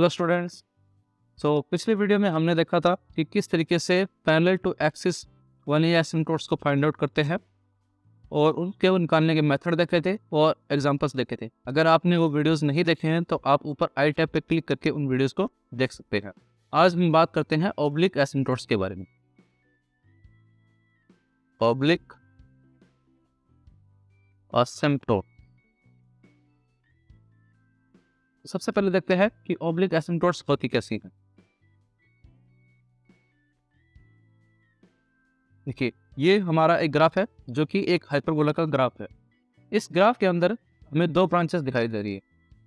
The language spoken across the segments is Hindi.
Hello students. पिछले वीडियो में हमने देखा था कि किस तरीके से पैरेलल टू एक्सिस वन ए एसिम्पटोट्स को फाइंड आउट करते हैं और उनके निकालने के मेथड देखे थे और एग्जांपल्स देखे थे। अगर आपने वो वीडियोस नहीं देखे हैं तो आप ऊपर आई टैब पे क्लिक करके उन वीडियोस को देख सकते हैं। आज हम बात करते हैं ऑब्लिक एसिम्पटोट्स के बारे में। ऑब्लिक एसिम्पटोट, सबसे पहले देखते हैं कि ऑब्लिक एसिम्पटोट्स होती कैसी हैं। देखिए, ये हमारा एक ग्राफ है जो कि एक हाइपरबोला का ग्राफ है। इस ग्राफ के अंदर हमें दो ब्रांचेस दिखाई दे रही है,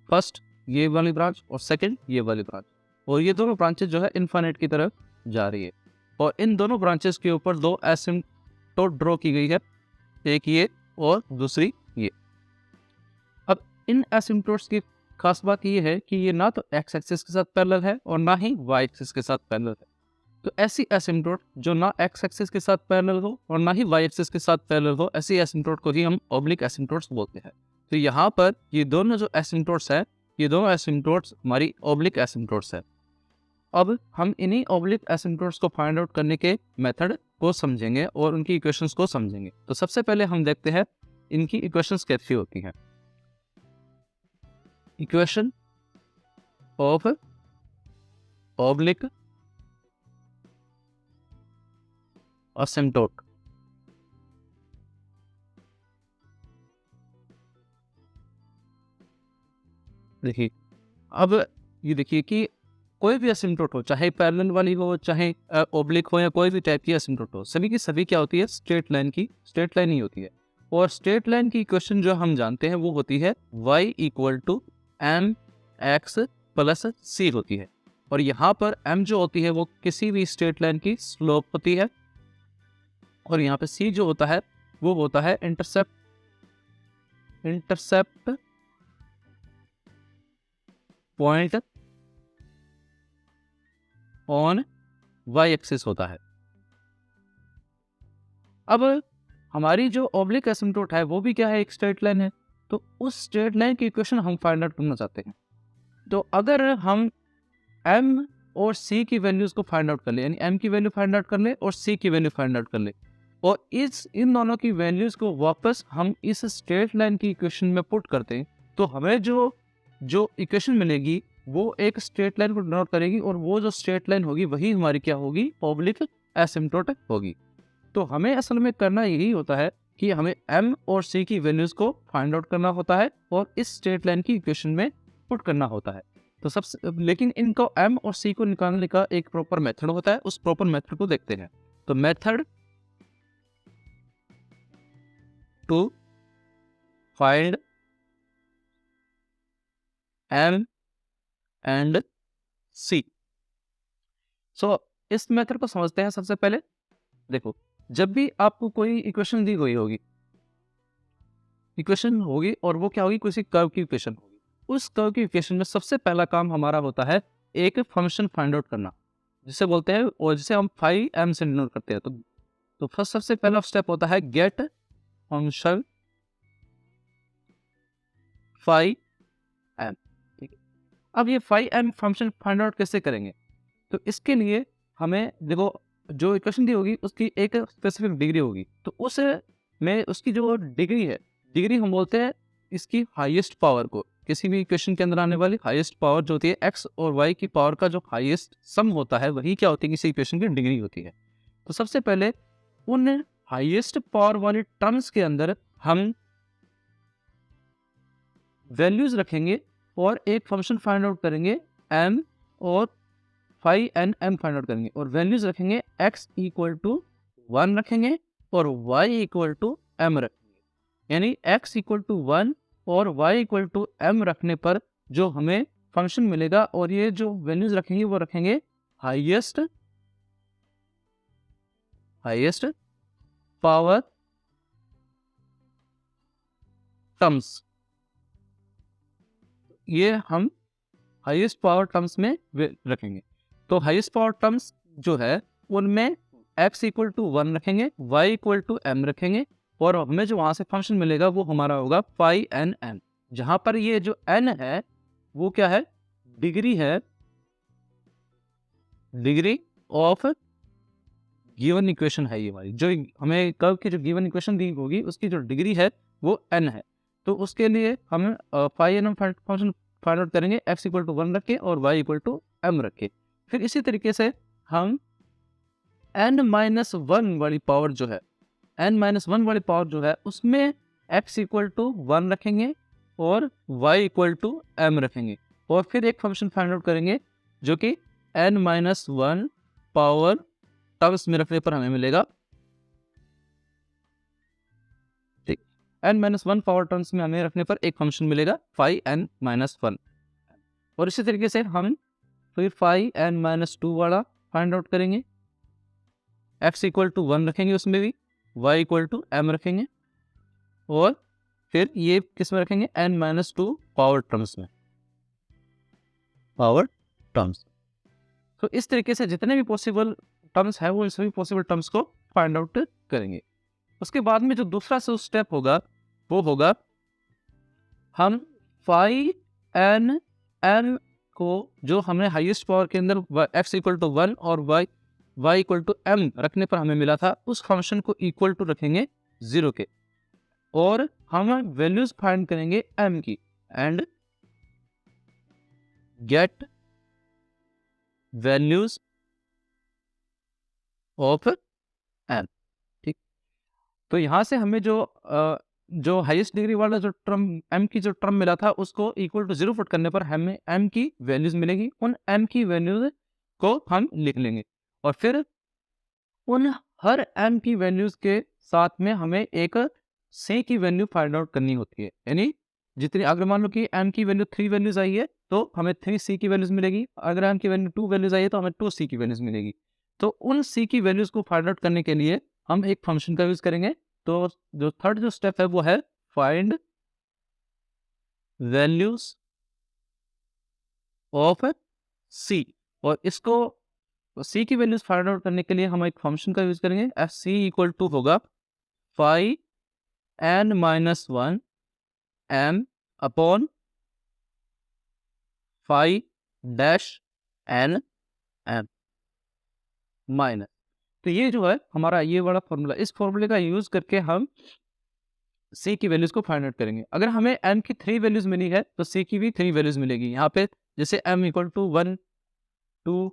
फर्स्ट ये वाली ब्रांच और सेकंड ये वाली ब्रांच, और ये दोनों ब्रांचेस जो है इनफाइनाइट की तरफ जा रही है। और इन दोनों ब्रांचेस के ऊपर दो एसिम्पटोट ड्रॉ की गई है, एक ये और दूसरी ये। अब इन एसिम्पटोट्स की खास बात ये है कि ये ना तो एक्स एक्सिस के साथ पैरेलल है और ना ही वाई एक्सिस के साथ पैरेलल है। तो ऐसी एसिम्पटोट जो ना एक्स एक्सिस के साथ पैरेलल हो और ना ही वाई एक्सिस के साथ पैरेलल हो, ऐसी एसिम्पटोट को ही हम ऑब्लिक एसिम्पटोट्स बोलते हैं। तो यहाँ पर ये दोनों जो एसिम्पटोट्स हैं, ये दोनों एसिम्पटोट्स हमारी ऑब्लिक एसिम्पटोट्स है। अब हम इन्हीं ऑब्लिक एसिम्पटोट्स को फाइंड आउट करने के मेथड को समझेंगे और उनकी इक्वेशंस को समझेंगे। तो सबसे पहले हम देखते हैं इनकी इक्वेशंस कैसी होती हैं। Equation of oblique asymptote. देखिए, अब ये देखिए कि कोई भी एसिम्पटोट हो, चाहे पैरेलल वाली हो, चाहे ऑब्लिक हो, या कोई भी टाइप की एसिम्पटोट हो, सभी की सभी क्या होती है, स्ट्रेट लाइन ही होती है। और स्ट्रेट लाइन की इक्वेशन जो हम जानते हैं वो होती है y equal to M X plus C होती है। और यहाँ पर m जो होती है वो किसी भी स्ट्रेट लाइन की स्लोप होती है, और यहाँ पे c जो होता है वो होता है intercept point on y axis होता है। अब हमारी जो ऑब्लिक एसिम्पटोट है वो भी क्या है, एक स्ट्रेट लाइन है। तो उस स्ट्रेट लाइन की इक्वेशन हम फाइंड आउट करना चाहते हैं। तो अगर हम m और c की वैल्यूज को फाइंड आउट कर ले, यानी m की वैल्यू फाइंड आउट कर ले और c की वैल्यू फाइंड आउट कर ले, और इन दोनों की वैल्यूज को वापस हम इस स्ट्रेट लाइन की इक्वेशन में पुट करते हैं, तो हमें जो इक्वेशन मिलेगी वो एक स्ट्रेट लाइन को डिनोट करेगी, और वो जो स्ट्रेट लाइन होगी वही हमारी क्या होगी, ऑब्लिक एसिम्पटोट होगी। तो हमें असल में करना यही होता है कि हमें m और c की वैल्यूज को फाइंड आउट करना होता है और इस स्ट्रेट लाइन की इक्वेशन में पुट करना होता है। तो लेकिन इनको m और c को निकालने का एक प्रॉपर मेथड होता है, उस प्रॉपर मेथड को देखते हैं। तो method to find m and c। इस मेथड को समझते हैं। सबसे पहले देखो, जब भी आपको कोई इक्वेशन दी गई होगी, और वो क्या होगी, किसी कर्व की इक्वेशन होगी, उस कर्व की इक्वेशन में सबसे पहला काम हमारा होता है एक फंक्शन फाइंड आउट करना, जिसे बोलते हैं, और जिसे हम फाई एम से डिनोट करते हैं। तो फर्स्ट सबसे पहला स्टेप होता है गेट फंक्शन फाई एम। ठीक है, अब ये phi M function find out कैसे करेंगे? तो इसके लिए हमें देखो, जो इक्वेशन दी होगी उसकी एक स्पेसिफिक डिग्री होगी, तो उस में उसकी जो डिग्री हम बोलते हैं इसकी हाईएस्ट पावर को। किसी भी इक्वेशन के अंदर आने वाली हाईएस्ट पावर जो होती है, एक्स और वाई की पावर का जो हाईएस्ट सम होता है, वही क्या होती है, किसी इक्वेशन की डिग्री होती है। तो सबसे पहले उन हाईएस्ट पावर वाले टर्म्स के अंदर हम वैल्यूज रखेंगे और एक फंक्शन फाइंड आउट करेंगे m, और phi N M find out करेंगे, और वैल्यूज रखेंगे x इक्वल टू 1 रखेंगे और y इक्वल टू m रखेंगे। यानी x इक्वल टू 1 और y इक्वल टू m रखने पर जो हमें फंक्शन मिलेगा, और ये जो वैल्यूज रखेंगे वो रखेंगे हाईएस्ट पावर टर्म्स। ये हम हाईएस्ट पावर टर्म्स में रखेंगे। तो हाईएस्ट पावर टर्म्स जो है उनमें x इक्वल टू 1 रखेंगे, y इक्वल टू m रखेंगे, और हमें जो वहां से फंक्शन मिलेगा वो हमारा होगा फाई एन एम, जहां पर ये जो n है वो क्या है, डिग्री है डिग्री ऑफ गिवन इक्वेशन है ये वाली, जो हमें कर्व की जो गिवन इक्वेशन दी होगी उसकी जो डिग्री है वो n है। तो उसके लिए हम phi N function find out करेंगे x इक्वल टू 1 रख के और y इक्वल टू m रख के। फिर इसी तरीके से हम n-1 वाली पावर जो है, n-1 वाली पावर जो है उसमें x इक्वल टू 1 रखेंगे और y इक्वल टू m रखेंगे और फिर एक फंक्शन फाइंड आउट करेंगे जो कि n-1 पावर टर्म्स में रखने पर हमें मिलेगा, ठीक, n-1 पावर टर्म्स में हमें रखने पर एक फंक्शन मिलेगा फाई n-1। और इसी तरीके से हम फिर फाई n-2 वाला फाइंड आउट करेंगे, x इक्वल टू 1 रखेंगे उसमें भी, y इक्वल टू m रखेंगे और फिर ये किस में रखेंगे, n-2 पावर टर्म्स में, पावर टर्म्स। तो इस तरीके से जितने भी पॉसिबल टर्म्स है वो सभी पॉसिबल टर्म्स को फाइंड आउट करेंगे। उसके बाद में जो दूसरा स्टेप होगा वो होगा हम फाई एन एन को जो हमने हाईएस्ट पावर के अंदर x इक्वल टू 1 और y इक्वल टू m रखने पर हमें मिला था उस फंक्शन को इक्वल टू रखेंगे 0 के और हम वैल्यूज फाइंड करेंगे m की and get values of m, ठीक। तो यहाँ से हमें जो हाईएस्ट डिग्री वाला जो टर्म m की जो टर्म मिला था उसको इक्वल टू 0 पुट करने पर हमें m की वैल्यूज मिलेगी। उन m की वैल्यूज को हम लिख लेंगे और फिर उन हर m की वैल्यूज के साथ में हमें एक c की वैल्यू फाइंड आउट करनी होती है। यानी जितनी, अगर मान लो कि m की वैल्यू 3 वैल्यूज आई है तो हमें 3c की वैल्यूज मिलेगी, अगर m की वैल्यू 2 वैल्यूज आई है तो हमें 2c की वैल्यूज मिलेगी। तो उन c की वैल्यूज को फाइंड आउट करने के लिए हम एक फंक्शन का यूज करेंगे। तो जो थर्ड जो स्टेप है वो है फाइंड वैल्यूज ऑफ c और इसको c की वैल्यूज फाइंड आउट करने के लिए हम एक फंक्शन का यूज करेंगे। एफ सी इक्वल टू होगा phi n-1 m upon phi dash n m minus. तो ये जो है हमारा ये वाला फॉर्मूला, इस फॉर्मूले का यूज करके हम c की वैल्यूज को फाइंड आउट करेंगे। अगर हमें m की 3 वैल्यूज मिली है तो c की भी 3 वैल्यूज मिलेगी। यहाँ पे जैसे m इक्वल टू 1 2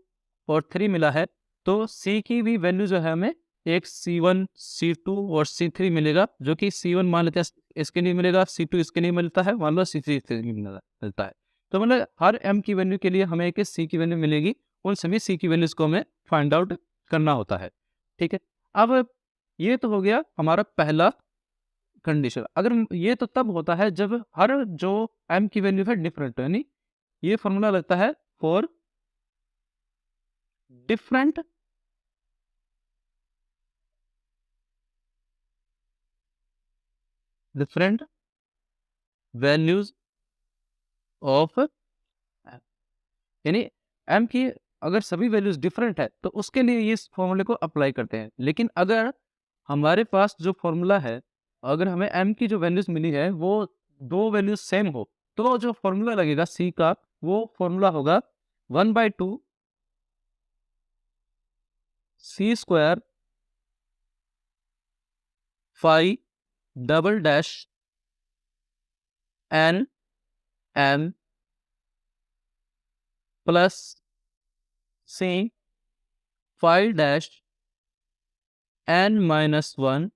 और 3 मिला है तो c की भी वैल्यू जो है हमें एक c1 c2 और c3 मिलेगा, जो कि c1 मान लेते हैं इसके लिए मिलेगा, c2 इसके लिए मिलता है, मान लो c3 इसके लिए मिलता है। तो मतलब हर m की वैल्यू के लिए हमें एक c की वैल्यू मिलेगी, उन सभी c की वैल्यूज को हमें फाइंड आउट करना होता है, ठीक है। अब ये तो हो गया हमारा पहला कंडीशन। अगर ये तो तब होता है जब हर जो m की वैल्यू है डिफरेंट, यानी ये फॉर्मूला लगता है फॉर डिफरेंट वैल्यूज ऑफ, यानी m की अगर सभी वैल्यूज डिफरेंट है तो उसके लिए ये इस फॉर्मूले को अप्लाई करते हैं। लेकिन अगर हमारे पास जो फॉर्मूला है, अगर हमें m की जो वैल्यूज मिली है वो दो वैल्यूज सेम हो तो जो फॉर्मूला लगेगा c का वो फॉर्मूला होगा 1/2 c square phi double dash n m plus c phi dash n-1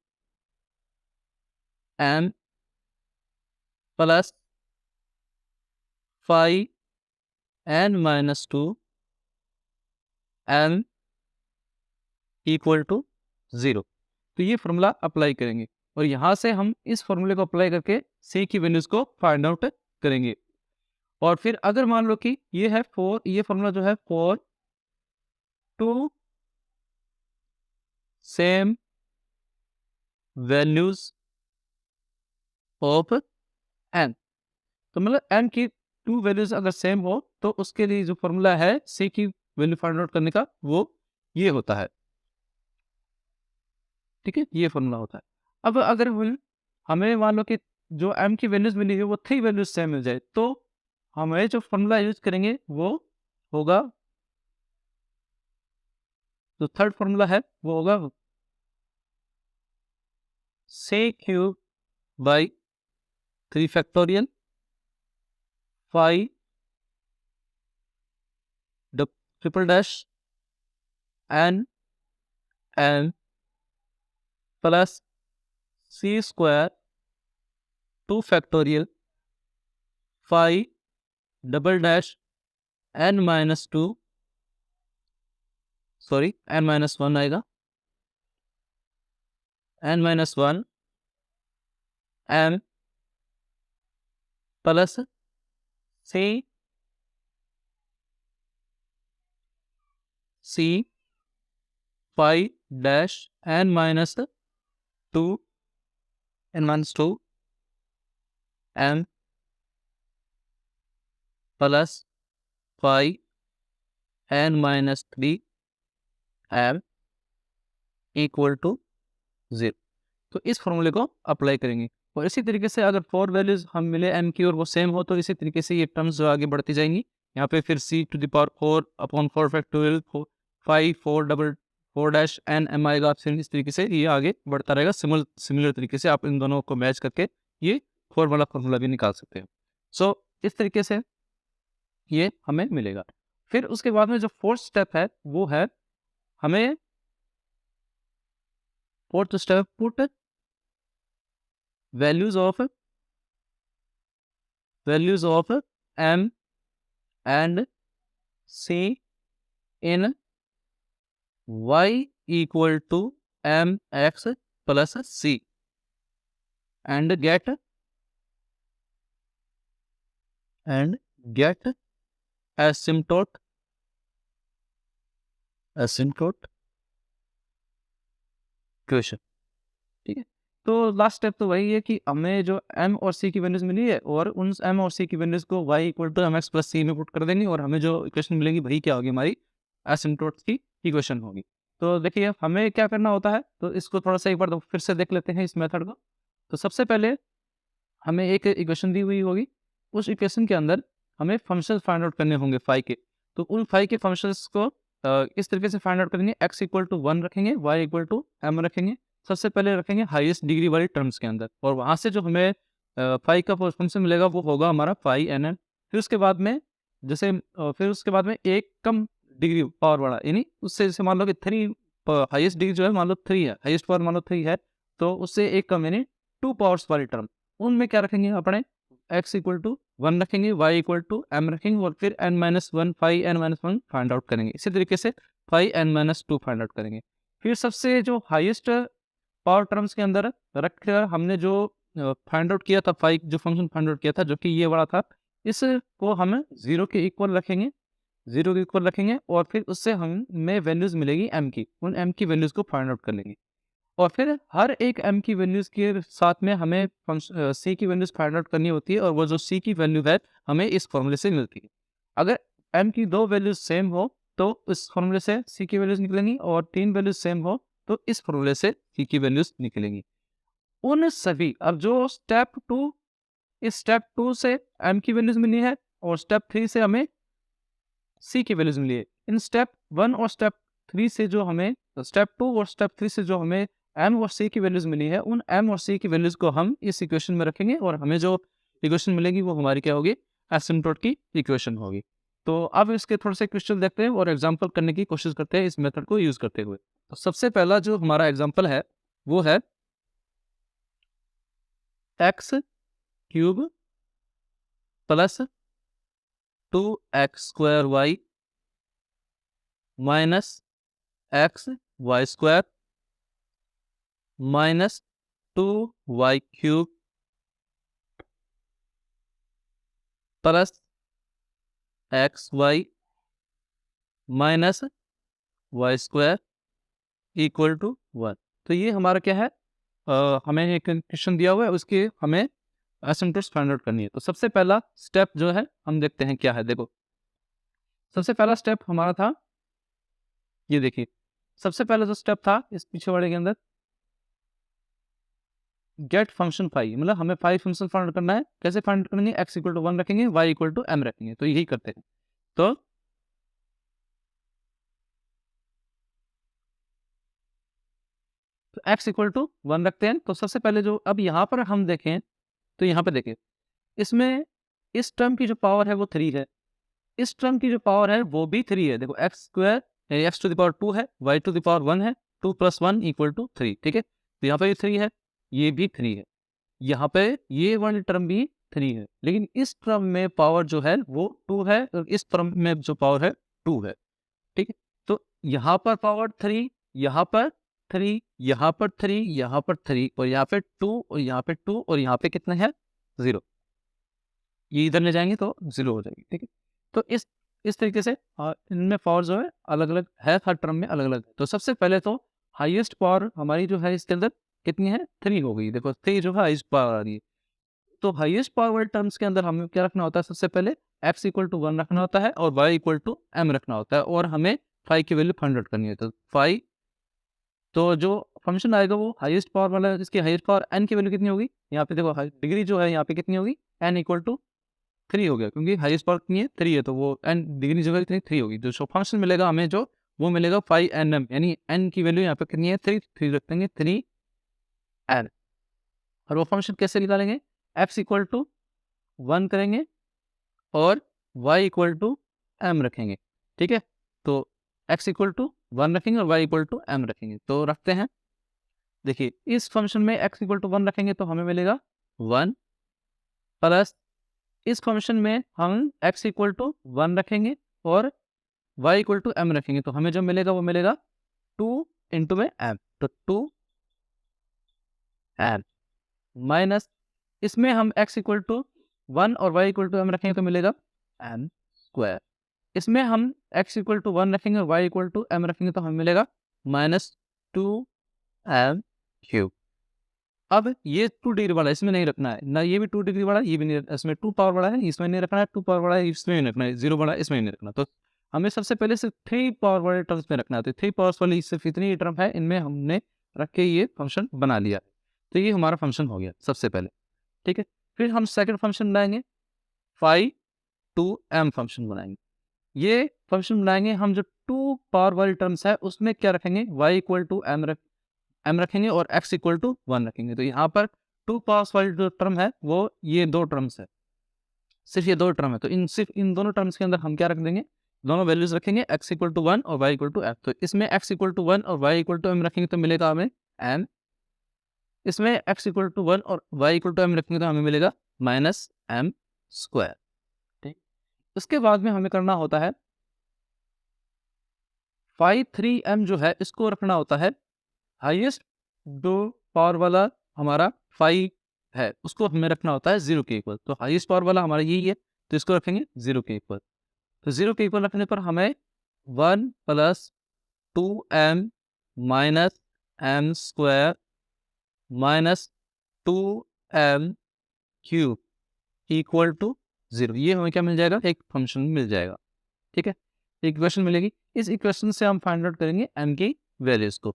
m plus phi n-2 m equal to 0। तो ये फॉर्मूला अप्लाई करेंगे और यहाँ से हम इस फॉर्मूले को अप्लाई करके c की वैल्यूज को फाइंड आउट करेंगे। और फिर अगर मान लो कि ये है ये फॉर्मूला जो है for two same values of n, तो मतलब n की 2 वैल्यूज अगर सेम हो तो उसके लिए जो फॉर्मूला है c की वैल्यू फाइंड आउट करने का वो ये होता है, ठीक है, ये फॉर्मूला होता है। अब अगर हमें मान लो कि जो m की वैल्यूज मिली है वो 3 वैल्यूज सेम मिल जाए तो हमें जो फॉर्मूला यूज करेंगे वो होगा जो थर्ड फॉर्मूला है वो होगा c³ by 3 factorial 5 triple dash n n plus c² 2 factorial 5 double dash n minus 2 sorry n-1 आएगा n-1 m plus c 5 dash n-2 n-2 m plus 5 n-3 m equal to 0। तो इस फॉर्मूले को अप्लाई करेंगे और इसी तरीके से अगर 4 वैल्यूज हम मिले m की और वो सेम हो तो इसी तरीके से ये टर्म्स जो आगे बढ़ती जाएंगी। यहाँ पे फिर c⁴ upon 4 factorial 5 4 dash n m आएगा। फिर इस तरीके से ये आगे बढ़ता रहेगा। सिमिलर तरीके से आप इन दोनों को मैच करके ये 4 वाला फॉर्मूला भी निकाल सकते हैं। सो इस तरीके से ये हमें मिलेगा। फिर उसके बाद में जो फोर्थ स्टेप है वो है हमें fourth step put values of m and c in y equal to mx plus c and get asymptote question. ठीक है, तो लास्ट स्टेप तो वही है कि हमें जो m और c की वैल्यूज मिली है और उन m और c की वैल्यूज को y equal to mx plus c में पुट कर देंगे और हमें जो इक्वेशन मिलेगी वही क्या होगी, हमारी एसिम्पटोट की इक्वेशन होगी। तो देखिए हमें क्या करना होता है, तो इसको थोड़ा सा एक बार फिर से देख लेते हैं इस मेथड को। तो सबसे पहले हमें एक इक्वेशन दी हुई होगी, उस इक्वेशन के अंदर हमें फंक्शन फाइंड आउट करने होंगे फाई के। तो उन फाई के फंक्शंस को इस तरीके से फाइंड आउट करेंगे, x इक्वल टू 1 रखेंगे, y इक्वल टू m रखेंगे। सबसे पहले रखेंगे हाईएस्ट डिग्री वाली टर्म्स के अंदर और वहाँ से जो हमें फाई का फंक्शन मिलेगा वो होगा हमारा फाई n n। फिर उसके बाद में जैसे फिर उसके बाद में एक कम डिग्री पावर वाला, यानी उससे जैसे मान लो कि 3 हाईएस्ट डिग्री जो है मान लो 3 है, हाईएस्ट पावर मान लो 3 है, तो उससे एक कम यानी 2 पावर्स वाली टर्म, उनमें क्या रखेंगे अपने x इक्वल टू 1 रखेंगे, y इक्वल टू m रखेंगे और फिर n-1 phi n-1 find out करेंगे। इसी तरीके से फाई n-2 फाइंड आउट करेंगे। फिर सबसे जो हाईएस्ट पावर टर्म्स के अंदर रखकर हमने जो फाइंड आउट किया था, फाई जो फंक्शन फाइंड आउट किया था जो कि ये वाला था, इसको हम 0 के इक्वल रखेंगे, 0 के इक्वल रखेंगे और फिर उससे हमें वैल्यूज मिलेगी m की, उन m की वैल्यूज को फाइंड आउट कर लेंगे। और फिर हर एक m की वैल्यूज़ के साथ में हमें c की वैल्यूज़ फाइंड आउट करनी होती है और वो जो c की वैल्यू है हमें इस फॉर्मूले से मिलती है। अगर m की 2 वैल्यूज़ सेम हो तो इस फॉर्मूले से c की वैल्यूज़ निकलेंगी और 3 वैल्यूज़ सेम हो तो इस फॉर्मूले से c की वैल्यूज़ निकलेंगी। उन सभी अब जो स्टेप 2, इस स्टेप 2 से m की वैल्यूज़ मिली है और स्टेप 3 से हमें c की वैल्यूज़ मिली है। इन स्टेप 1 और स्टेप 3 से जो हमें स्टेप 2 और स्टेप 3 से जो हमें m और c की वैल्यूज़ मिली है, उन m और c की वैल्यूज़ को हम इस इक्वेशन में रखेंगे और हमें जो इक्वेशन मिलेगी वो हमारी क्या होगी, एसिम्पटोट की इक्वेशन होगी। तो अब इसके थोड़े से क्वेश्चन देखते हैं और एग्जांपल करने की कोशिश करते हैं इस मेथड को यूज़ करते हुए। तो सबसे पहला जो हमारा एग्जांपल है वो है x³ plus 2x² minus xy² minus 2y³ plus xy minus y² equal to 1। तो ये हमारा क्या है, हमें एक क्वेश्चन दिया हुआ है, उसके हमें एसिम्पटोट्स फाइंड आउट करनी है। तो सबसे पहला स्टेप जो है हम देखते हैं क्या है। देखो सबसे पहला स्टेप हमारा था, ये देखिए सबसे पहला जो स्टेप था इस पीछे वाले के अंदर गेट फंक्शन फाई, मतलब हमें फाई फंक्शन फाइंड करना है। कैसे फाइंड करेंगे, x इक्वल टू 1 रखेंगे, y इक्वल टू m रखेंगे। तो यही करते हैं। तो तो x इक्वल टू 1 रखते हैं। तो सबसे पहले जो अब यहाँ पर हम देखें तो यहाँ पे देखिए इसमें इस टर्म की जो पावर है वो 3 है, इस टर्म की जो पावर है वो भी 3 है। देखो X square X to the power 2 है, वाई टू द पावर 1 है, 2 + 1 = 3। ठीक है, तो यहाँ पे भी 3 है, ये भी 3 है, यहाँ पे ये वाली टर्म भी 3 है, लेकिन इस टर्म में पावर जो है वो 2 है और इस टर्म में जो पावर है 2 है। ठीक है, तो यहाँ पर पावर 3, यहाँ पर 3, यहाँ पर 3, यहाँ पर 3 और यहाँ पे 2 और यहाँ पे 2 और यहाँ पे कितना है 0। ये इधर ले जाएंगे तो 0 हो जाएगी। ठीक है, तो इस तरीके से इनमें पावर जो है अलग अलग है, हर टर्म में अलग अलग है। तो सबसे पहले तो हाईएस्ट पावर हमारी जो है इसके अंदर कितनी है 3 हो गई। देखो 3 जो है हाईएस्ट पावर आ रही है। तो हाईएस्ट पावर वाले टर्म्स के अंदर हमें क्या रखना होता है, सबसे पहले x = 1 रखना होता है और y = m रखना होता है और हमें फाई की वैल्यू फाइंड आउट करनी है। तो फाई तो जो फंक्शन आएगा वो हाईएस्ट पावर वाला है, जिसकी हाईएस्ट पावर n की वैल्यू कितनी होगी, यहाँ पे देखो डिग्री जो है यहाँ पे कितनी होगी n = 3 हो गया, क्योंकि हाईएस्ट पावर कितनी है 3 है, तो वो n डिग्री जगह कितनी 3 होगी। जो फंक्शन मिलेगा हमें जो वो मिलेगा 5nm, यानी n की वैल्यू यहाँ पे कितनी है 3 रख देंगे 3n। और वो फंक्शन कैसे निकालेंगे, x = 1 करेंगे और y = m रखेंगे। ठीक है, तो x = 1 रखेंगे और y = m रखेंगे। तो रखते हैं, देखिए इस फंक्शन में x = 1 रखेंगे तो हमें मिलेगा 1 प्लस इस फंक्शन में हम x = 1 रखेंगे और y = m रखेंगे तो हमें जो मिलेगा वो मिलेगा 2 इंटू में m, तो 2m माइनस इसमें हम x = 1 और y = m रखेंगे तो मिलेगा m²। इसमें हम x = 1 रखेंगे और y = m रखेंगे तो हमें मिलेगा -2m³। अब ये 2 डिग्री वाला इसमें नहीं रखना है, ना ये भी 2 डिग्री वाला, ये भी नहीं, इसमें 2 पावर वाला है इसमें नहीं रखना है, 2 पावर वाला है इसमें नहीं रखना है, 0 वाला इसमें नहीं रखना। तो हमें सबसे पहले सिर्फ 3 पावर वाले टर्म्स में रखना है। तो 3 पावर्स वाली सिर्फ इतनी ही टर्म है, इनमें हमने रख के ये फंक्शन बना लिया। तो ये हमारा फंक्शन हो गया सबसे पहले। ठीक है, फिर हम सेकंड फंक्शन बनाएंगे, फाई टू एम फंक्शन बनाएंगे। ये फंक्शन बनाएंगे हम जो 2 पावर वाली टर्म्स है उसमें क्या रखेंगे, y = m रखेंगे और x = 1 रखेंगे। तो यहाँ पर 2 पावर्स वाली जो टर्म है वो ये 2 टर्म्स है, सिर्फ ये 2 टर्म है। तो सिर्फ इन दोनों टर्म्स के अंदर हम क्या रख देंगे, दोनों वैल्यूज रखेंगे, x = 1 और y = m। तो इसमें x = 1 और y = m रखेंगे तो मिलेगा हमें m, इसमें x = 1 और y = m रखेंगे तो हमें मिलेगा -m²। ठीक, उसके बाद में हमें करना होता है फाई 3m जो है इसको रखना होता है हाईएस्ट जो पावर वाला हमारा फाई है उसको हमें रखना होता है 0 के इक्वल। तो हाईएस्ट पावर वाला हमारा यही है, तो इसको रखेंगे 0 के इक्वल। तो 0 के इक्वल रखने पर हमें 1 + 2m minus m² minus 2m³ = 0, ये हमें क्या मिल जाएगा, एक फंक्शन मिल जाएगा। ठीक है, इक्वेशन मिलेगी, इस इक्वेशन से हम फाइंड आउट करेंगे m की वैल्यूज को।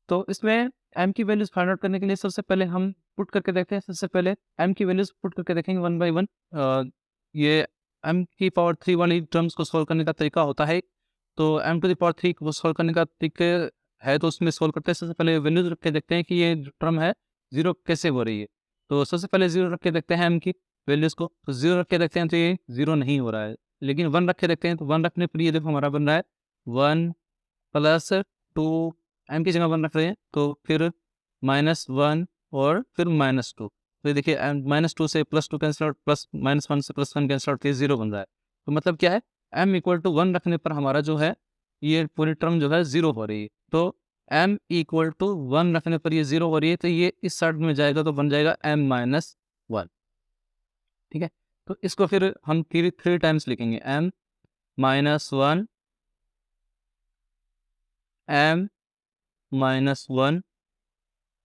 तो इसमें m की वैल्यूज फाइंड आउट करने के लिए सबसे पहले हम पुट करके देखते हैं। सबसे पहले m की वैल्यूज पुट करके देखेंगे 1 बाय 1। ये m की पावर 3 वाली टर्म्स को सॉल्व करने का तरीका होता है। तो m⁻³ को सॉल्व करने का तरीका है, तो उसमें सॉल्व करते हैं सबसे पहले वैल्यूज रख के देखते हैं कि ये जो टर्म है 0 कैसे हो रही है। तो सबसे पहले 0 रख के देखते हैं m की वैल्यूज को, तो 0 रख के देखते हैं तो ये 0 नहीं हो रहा है, लेकिन 1 रख के देखते हैं तो 1 रखने पर ये देखो हमारा बन रहा है 1 + 2, m की जगह 1 रख रहे हैं तो फिर -1 और फिर -2। तो ये देखिए -2 से +2 कैंसिल आउट, -1 से +1 कैंसिल आउट, 0 बन रहा है। तो मतलब क्या है, m = 1 रखने पर हमारा जो है ये पूरी टर्म जो है 0 हो रही है। तो m = 1 रखने पर ये 0 हो रही है, तो ये इस साइड में जाएगा तो बन जाएगा m-1। ठीक है, तो इसको फिर हम 3 टाइम्स लिखेंगे, m-1 m-1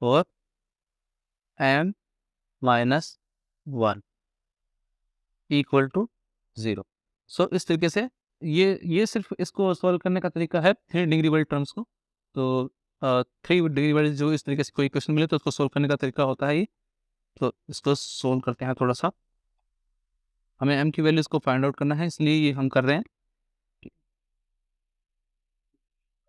और m-1 = 0। सो इस तरीके से ये सिर्फ इसको सॉल्व करने का तरीका है 3 डिग्री वाली टर्म्स को। तो 3 डिग्री वाली जो इस तरीके से कोई क्वेश्चन मिले तो उसको सॉल्व करने का तरीका होता है ये। तो इसको सॉल्व करते हैं थोड़ा सा, हमें m की वैल्यूज को फाइंड आउट करना है इसलिए ये हम कर रहे हैं।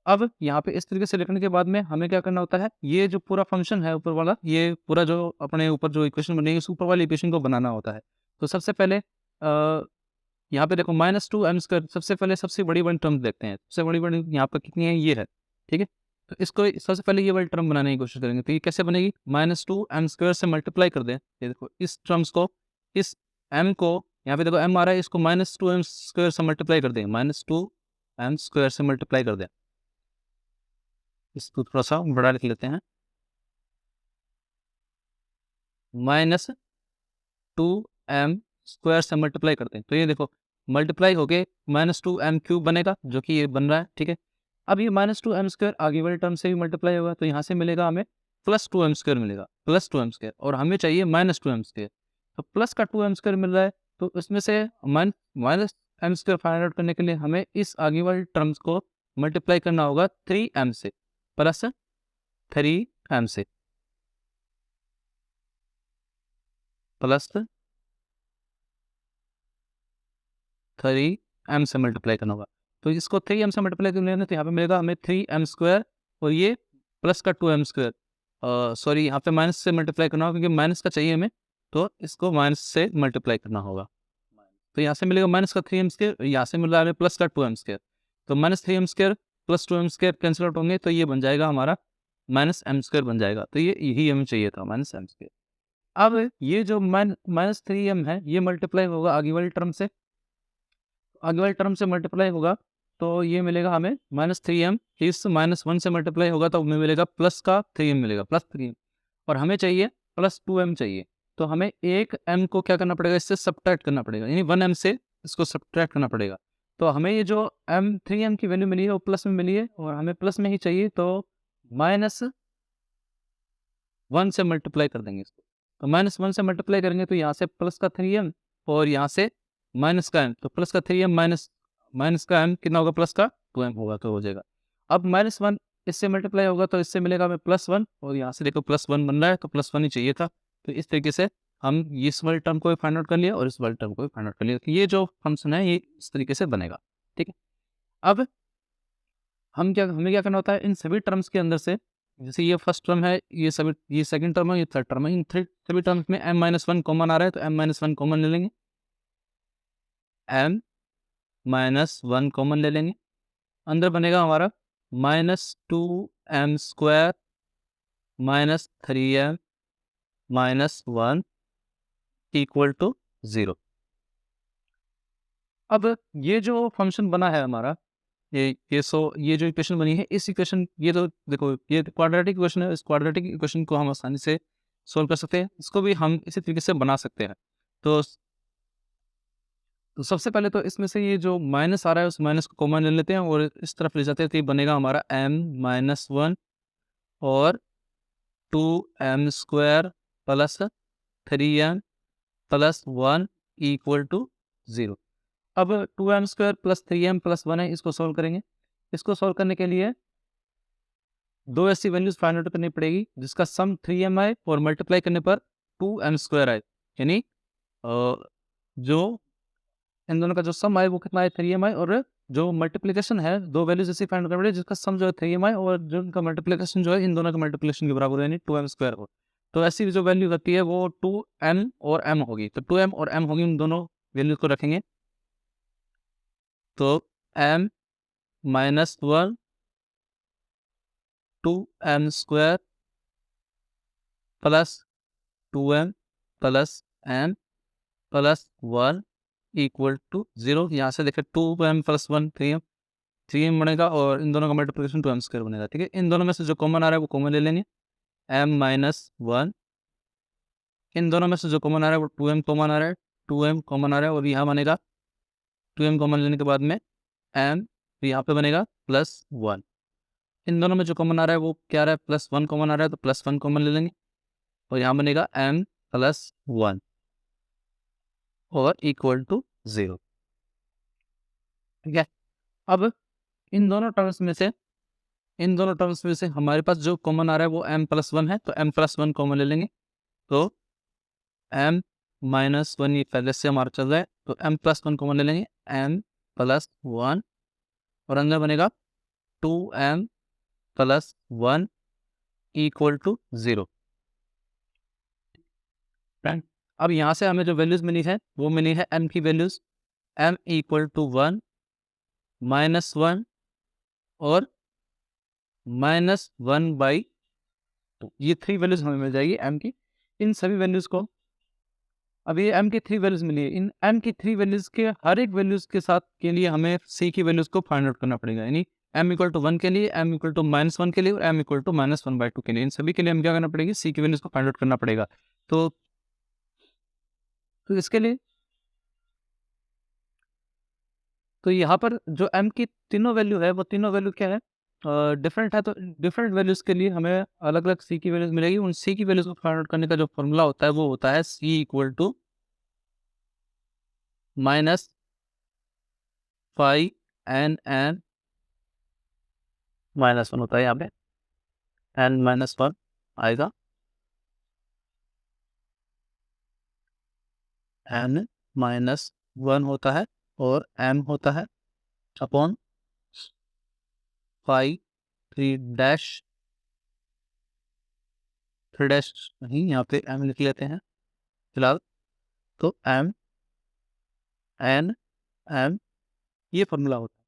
अब यहाँ पे इस तरीके से लिखने के बाद में हमें क्या करना होता है, ये जो पूरा फंक्शन है ऊपर वाला, ये पूरा जो अपने ऊपर जो इक्वेशन बनेगी उस ऊपर वाली इक्वेशन को बनाना होता है। तो सबसे पहले यहाँ पे देखो -2m², सबसे पहले सबसे बड़ी वाली टर्म देखते हैं। सबसे बड़ी यहाँ पर कितनी है, ये है, ठीक है। तो इसको सबसे पहले ये वाली टर्म बनाने की कोशिश करेंगे। तो ये कैसे बनेगी, -2m² से मल्टीप्लाई कर दें। ये देखो इस टर्म्स को, इस m को, यहाँ पे देखो m आ रहा है, इसको -2m² से मल्टीप्लाई कर दें, -2m² से मल्टीप्लाई कर दें। इसको थोड़ा सा बड़ा लिख लेते हैं, -2m² से मल्टीप्लाई करते हैं। तो ये देखो मल्टीप्लाई होके -2m³ बनेगा, जो कि ये बन रहा है, ठीक है। अब ये -2m² आगे वाले टर्म से भी मल्टीप्लाई होगा, तो यहाँ से मिलेगा हमें +2m² मिलेगा, +2m², और हमें चाहिए -2m²। तो प्लस का 2m² मिल रहा है, तो इसमें से -m² फाइंड आउट करने के लिए हमें इस आगे वाले टर्म्स को मल्टीप्लाई करना होगा 3m से, प्लस 3m से, प्लस 3m से मल्टीप्लाई करना होगा। तो इसको 3m से मल्टीप्लाई करने तो यहाँ पे मिलेगा हमें 3m², और ये प्लस का 2m², सॉरी यहाँ पे माइनस से मल्टीप्लाई करना होगा, क्योंकि माइनस का चाहिए हमें, तो इसको माइनस से मल्टीप्लाई करना होगा। तो यहाँ से मिलेगा माइनस का 3m², यहाँ से मिल रहा है हमें प्लस का 2m²। तो -3m² plus 2m² cancel out होंगे, तो ये बन जाएगा हमारा -m² बन जाएगा। तो ये यही हमें चाहिए था, -m²। अब ये जो -3m है, ये मल्टीप्लाई होगा आगे वाली टर्म से, आगे वाले टर्म से मल्टीप्लाई होगा, तो ये मिलेगा हमें -3m, इस -1 से मल्टीप्लाई होगा तो हमें मिलेगा प्लस का 3m मिलेगा, +3m, और हमें चाहिए +2m चाहिए। तो हमें एक m को क्या करना पड़ेगा, इससे सब्ट्रैक्ट करना पड़ेगा, यानी 1m से इसको सब्ट्रैक्ट करना पड़ेगा। तो हमें ये जो m 3m की वैल्यू मिली है वो प्लस में मिली है, और हमें प्लस में ही चाहिए, तो -1 से मल्टीप्लाई कर देंगे इसको। तो -1 से मल्टीप्लाई करेंगे तो यहाँ से प्लस का 3m, और यहाँ से माइनस का m, तो प्लस का 3m माइनस का m कितना होगा, प्लस का 2m होगा, तो हो जाएगा। अब -1 इससे मल्टीप्लाई होगा तो इससे मिलेगा हमें +1, और यहाँ से देखो +1 बन रहा है, तो +1 ही चाहिए था। तो इस तरीके से हम इस वाले टर्म को भी फाइंड आउट कर लिया और इस वाले टर्म को भी फाइंड आउट कर लिया। तो ये जो फंक्शन है ये इस तरीके से बनेगा, ठीक है। अब हमें क्या करना होता है, इन सभी टर्म्स के अंदर से, जैसे ये फर्स्ट टर्म है, ये सेकंड टर्म है, ये थर्ड टर्म है, इन सभी टर्म्स में m-1 कॉमन आ रहा है, तो m-1 कॉमन ले लेंगे, m-1 कॉमन ले लेंगे, अंदर बनेगा हमारा -2m² -3m -1 इक्वल टू 0। अब ये जो फंक्शन बना है हमारा, ये जो इक्वेशन बनी है, इस इक्वेशन, ये तो देखो ये क्वाड्रेटिक इक्वेशन है, इस क्वाड्रेटिक इक्वेशन को हम आसानी से सोल्व कर सकते हैं, इसको भी हम इसी तरीके से बना सकते हैं। तो सबसे पहले तो इसमें से ये जो माइनस आ रहा है उस माइनस को कॉमन ले लेते हैं और इस तरफ ले जाते हैं, तो ये बनेगा हमारा m-1 और 2m² plus 3m plus 1 equal to 0। अब 2m² प्लस 3m प्लस 1 है, इसको सॉल्व करेंगे। इसको सॉल्व करने के लिए दो ऐसी वैल्यूज फाइंड आउट करनी पड़ेगी जिसका सम 3m आए और मल्टीप्लाई करने पर 2m² आए, यानी जो इन दोनों का जो सम आए वो कितना है, 3m आए, और जो मल्टीप्लिकेशन है, दो वैल्यूज ऐसी फाइंड करनी पड़ेगी जिसका सम जो है 3m आए और जो इनका मल्टीप्लिकेशन जो है इन दोनों का मल्टीप्लिकेशन के बराबर है, यानी 2m² हो। तो ऐसी जो वैल्यू होती है वो 2m और m होगी, तो 2m और m होगी, उन दोनों वैल्यूज को रखेंगे। तो m-1 2m² plus 2m plus m plus 1 equal to 0। यहाँ से देखें 2m प्लस 1 3m बनेगा और इन दोनों का मल्टीप्लिकेशन 2m² बनेगा, ठीक है। इन दोनों में से जो कॉमन आ रहा है वो कॉमन ले लेंगे, m-1, इन दोनों में से जो कॉमन आ रहा है वो 2m कॉमन आ रहा है, 2m कॉमन आ रहा है, और यहाँ बनेगा 2m कॉमन लेने के बाद में m, यहाँ पे बनेगा +1। इन दोनों में जो कॉमन आ रहा है वो क्या आ रहा है, +1 कॉमन आ रहा है, तो +1 कॉमन ले लेंगे और यहाँ बनेगा m प्लस 1 और इक्वल टू 0, ठीक है। अब इन दोनों टर्म्स में से हमारे पास जो कॉमन आ रहा है वो m+1 है, तो m+1 कॉमन ले लेंगे, तो m-1 ये पहले से हमारा चल रहा है, तो m+1 कॉमन ले लेंगे, m+1, और अंदर बनेगा 2m प्लस 1 इक्वल टू 0। अब यहाँ से हमें जो वैल्यूज मिली है वो मिली है m की वैल्यूज, m इक्वल टू 1 -1 और -1/2। ये 3 वैल्यूज हमें मिल जाएगी m की। इन सभी वैल्यूज को, अब ये m की 3 वैल्यूज मिली है, इन m की 3 वैल्यूज के हर एक वैल्यूज के साथ के लिए हमें c की वैल्यूज को फाइंड आउट करना पड़ेगा। यानी m इक्वल टू 1 के लिए, m इक्वल टू -1 के लिए और m इक्वल टू -1/2 के लिए, इन सभी के लिए हम क्या करना पड़ेगी, c की वैल्यूज को फाइंड आउट करना पड़ेगा। तो इसके लिए तो यहाँ पर जो m की तीनों वैल्यू है वो तीनों वैल्यू क्या है, डिफरेंट है। तो डिफरेंट वैल्यूज के लिए हमें अलग अलग c की वैल्यूज मिलेगी। उन c की वैल्यूज को फाइंड आउट करने का जो फॉर्मूला होता है वो होता है c इक्वल टू -5n -1 होता है। यहाँ पे n-1 आएगा, n-1 होता है और m होता है अपॉन 5 3 नहीं, यहाँ पे m लिख लेते हैं फिलहाल। तो m n m ये फॉर्मूला होता है।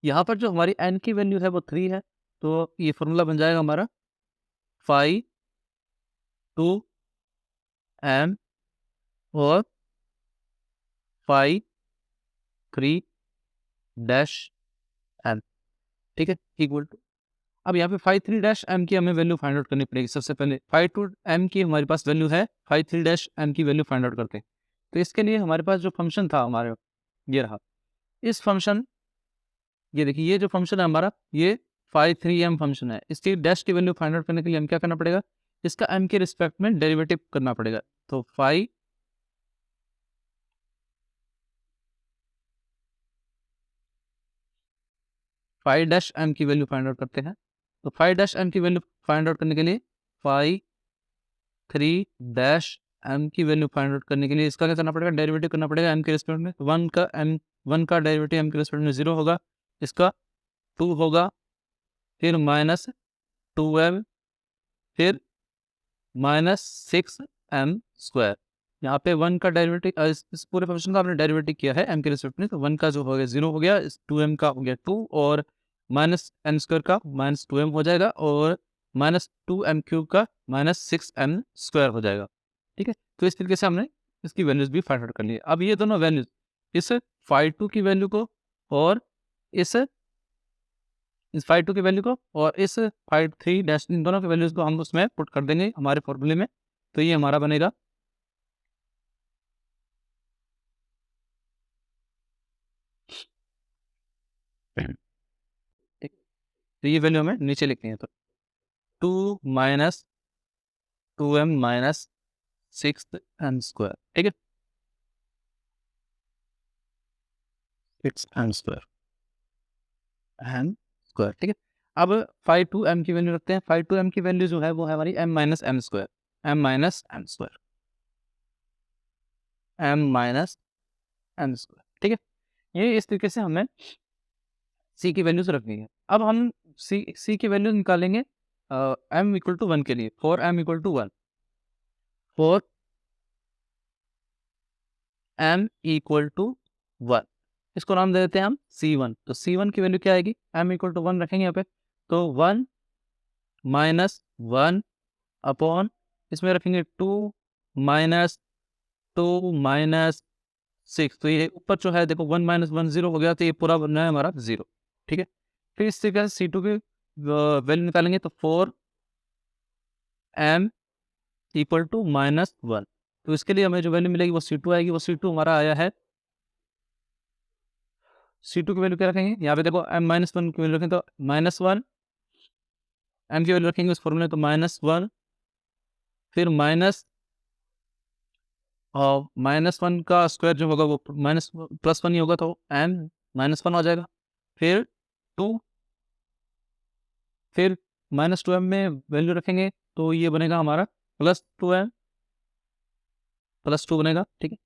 यहाँ पर जो हमारी n की वैल्यू है वो 3 है, तो ये फॉर्मूला बन जाएगा हमारा 5 2 m और 5 3 m, ठीक है, इक्वल टू। अब यहाँ पे 5 3 m की हमें वैल्यू फाइंड आउट करनी पड़ेगी। सबसे पहले 5 2 m की हमारे पास वैल्यू है, 5 3 m की वैल्यू फाइंड आउट करते हैं। तो इसके लिए हमारे पास जो फंक्शन था हमारे, ये रहा इस फंक्शन, ये देखिए ये जो फंक्शन है हमारा, ये 5 3m फंक्शन है। इसकी डैश की वैल्यू फाइंड आउट करने के लिए हम क्या करना पड़ेगा, इसका m के रिस्पेक्ट में डेरिवेटिव करना पड़ेगा। तो 5 m की वैल्यू फाइंड आउट करते हैं। तो 5 m की वैल्यू फाइंड आउट करने के लिए 5 3 m की वैल्यू फाइंड आउट करने के लिए इसका क्या करना पड़ेगा, डेरिवेटिव करना पड़ेगा m के रिस्पेक्ट में। 1 का डेरिवेटिव m के रिस्पेक्ट में 0 होगा, इसका 2 होगा, फिर -2m, फिर -6m²। यहाँ पे 1 का डेरिवेटिव, इस पूरे फंक्शन का आपने डेरिवेटिव किया है m के रिस्पेक्ट में, तो 1 का जो हो गया 0 हो गया, 2m का हो गया 2 और -m² का -2m हो जाएगा और -2m³ का -6m² हो जाएगा। ठीक है, तो इस तरीके से हमने इसकी वैल्यूज भी फाइंड आउट कर ली। अब ये दोनों वैल्यूज, इस 5 की वैल्यू को और इस 5 की वैल्यू को और इस 5 3 इन दोनों की वैल्यूज को हम उसमें पुट कर देंगे हमारे फॉर्मूले में। तो ये हमारा बनेगा ठीक। तो ये वैल्यू हमें नीचे लिखनी है। तो 2 - 2m - 6m², ठीक है, 6m², ठीक है। अब 5 2m की वैल्यू रखते हैं। 5 2m की वैल्यू जो है वो है हमारी m - m², m - m², m - m², ठीक है। ये इस तरीके से हमें c की वैल्यूज रखनी है। अब हम c की वैल्यू निकालेंगे m इक्वल टू 1 के लिए। For m equal to 1, for m equal to 1, इसको नाम दे देते हैं हम c1। तो c1 की वैल्यू क्या आएगी, m इक्वल टू 1 रखेंगे यहाँ पे, तो 1 - 1 अपॉन, इसमें रखेंगे 2 - 2 -6। तो ये ऊपर जो है देखो 1 - 1 0 हो गया, तो ये पूरा बनना है हमारा 0, ठीक है। फिर इस तरीके से c2 की वैल्यू निकालेंगे, तो 4 m इक्वल टू -1। तो इसके लिए हमें जो वैल्यू मिलेगी वो c2 आएगी। वो c2 हमारा आया है, c2 की वैल्यू क्या रखेंगे यहाँ पे देखो, m - 1 की वैल्यू रखें तो -1, m की वैल्यू रखेंगे उस फॉर्मूले तो -1, फिर -1 का स्क्वायर जो होगा वो +1 ही होगा, तो m -1 हो जाएगा। फिर 2, फिर -2m में वैल्यू रखेंगे तो ये बनेगा हमारा +2m, +2 बनेगा, ठीक है।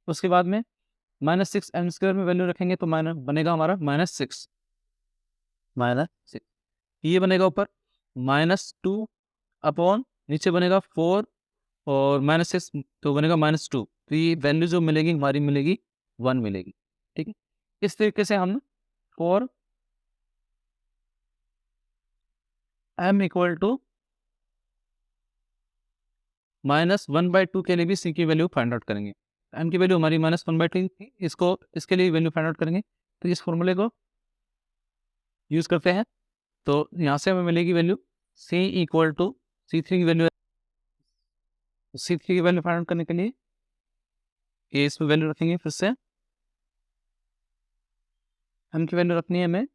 उसके बाद में -6m² में वैल्यू रखेंगे तो बनेगा हमारा -6, -6। ये बनेगा ऊपर -2 अपॉन नीचे बनेगा 4 और -6 तो बनेगा -2। तो ये वैल्यू जो मिलेगी हमारी मिलेगी 1 मिलेगी। ठीक है, इस तरीके से हम फॉर m इक्वल टू -1/2 के लिए भी c की वैल्यू फाइंड आउट करेंगे। m की वैल्यू हमारी -1/2 थी, इसको इसके लिए वैल्यू फाइंड आउट करेंगे। तो इस फॉर्मूले को यूज़ करते हैं। तो यहाँ से हमें मिलेगी value c equal to C3 की वैल्यू, C3 की वैल्यू फाइंड आउट करने के लिए ये इसमें वैल्यू रखेंगे। फिर से m की वैल्यू रखनी है हमें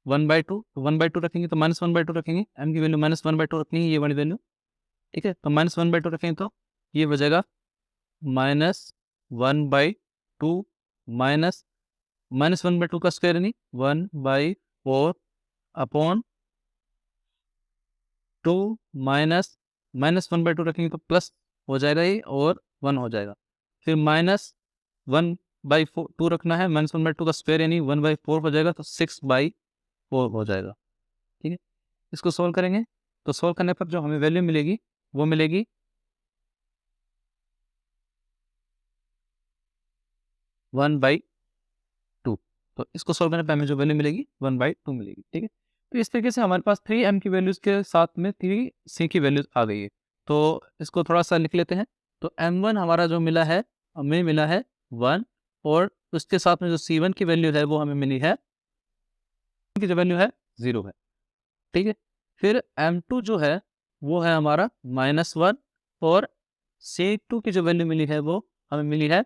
1/2, 1/2 रखेंगे तो -1/2 रखेंगे। m की वैल्यू -1/2 रखनी है, ये वाली वैल्यू। ठीक है, तो -1/2 रखेंगे तो ये बचेगा -1/2 -1/2 का स्क्वायर यानी 1/4 अपॉन 2 -1/2 रखेंगे तो प्लस हो जाएगा ये और 1 हो जाएगा। फिर -1/2 रखना है, -1/2 का स्क्वायर यानी 1/4 हो जाएगा तो 6/4 हो जाएगा। ठीक है, इसको सोल्व करेंगे तो सोल्व करने पर जो हमें वैल्यू मिलेगी वो मिलेगी 1/2। तो इसको सोल्व करने पर हमें जो वैल्यू मिलेगी 1/2 मिलेगी। ठीक है, तो इस तरीके से हमारे पास 3m की वैल्यूज़ के साथ में 3c की वैल्यूज़ आ गई है। तो इसको थोड़ा सा लिख लेते हैं। तो m1 हमारा जो मिला है, हमें मिला है 1 और उसके साथ में जो c1 की वैल्यू है वो हमें मिली है, की जो वैल्यू है 0 है। ठीक है, फिर m2 जो है वो है हमारा -1 और c2 की जो वैल्यू मिली है वो हमें मिली है,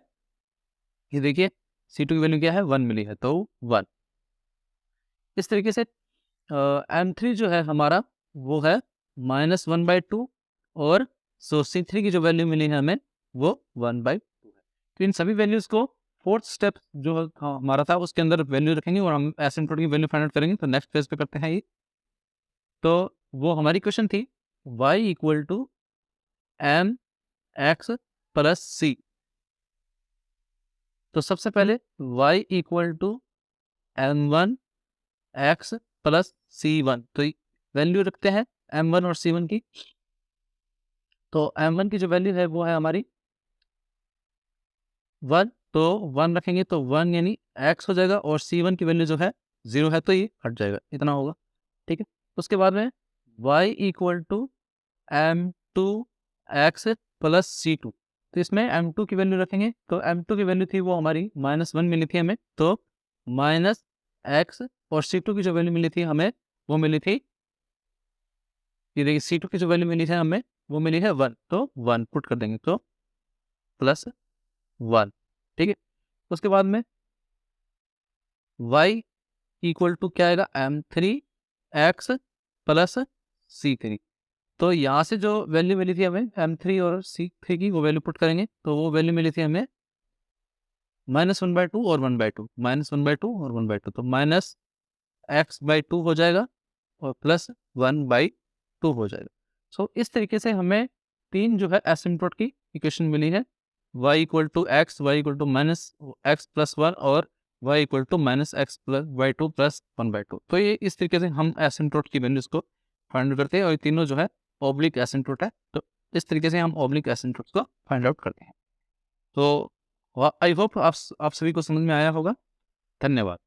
ये देखिए c2 की वैल्यू क्या है 1 मिली है, तो 1। इस तरीके से m3 जो है हमारा वो है -1/2 और C3 की जो वैल्यू मिली है हमें वो 1/2 है। तो इन सभी वैल्यूज़ को फोर्थ स्टेप जो हमारा था उसके अंदर वैल्यू रखेंगे और हम एसिम्प्टोट की वैल्यू फाइंड आउट करेंगे। तो नेक्स्ट पेज पे करते हैं ये। तो वो हमारी क्वेश्चन थी y equal to mx plus c। तो सबसे पहले y equal to m1 x plus c1, तो वैल्यू रखते हैं m1 और c1 की। तो m1 की जो वैल्यू है वो है हमारी 1, तो 1 रखेंगे तो 1 यानी x हो जाएगा और c1 की वैल्यू जो है 0 है तो ये हट जाएगा, इतना होगा। ठीक है, उसके बाद में y equal to m2 x plus c2। तो इसमें m2 की वैल्यू रखेंगे तो m2 की वैल्यू थी वो हमारी -1 मिली थी हमें, तो -x और c2 की जो वैल्यू मिली थी हमें वो मिली थी, ये देखिए c2 की जो वैल्यू मिली है हमें वो मिली है 1, तो 1 पुट कर देंगे तो +1। ठीक है, उसके बाद में y इक्वल टू क्या आएगा m3 x प्लस c3। तो यहाँ से जो वैल्यू मिली थी हमें m3 और c3 की वो वैल्यू पुट करेंगे तो वो वैल्यू मिली थी हमें -1/2 और 1/2, -1/2 और 1/2, तो -x/2 हो जाएगा और +1/2 हो जाएगा। सो इस तरीके से हमें 3 जो है एसिम्प्टोट की इक्वेशन मिली है, y equal to x, y equal to -x plus 1 और y equal to -x/2 plus 1/2। तो ये इस तरीके से हम एसिम्प्टोट की वैल्यूज़ को फाइंड आउट करते हैं और ये तीनों जो है ऑब्लिक एसिम्प्टोट है। तो इस तरीके से हम ऑब्लिक एसिम्प्टोट्स को फाइंड आउट करते हैं। तो आई होप आप सभी को समझ में आया होगा। धन्यवाद।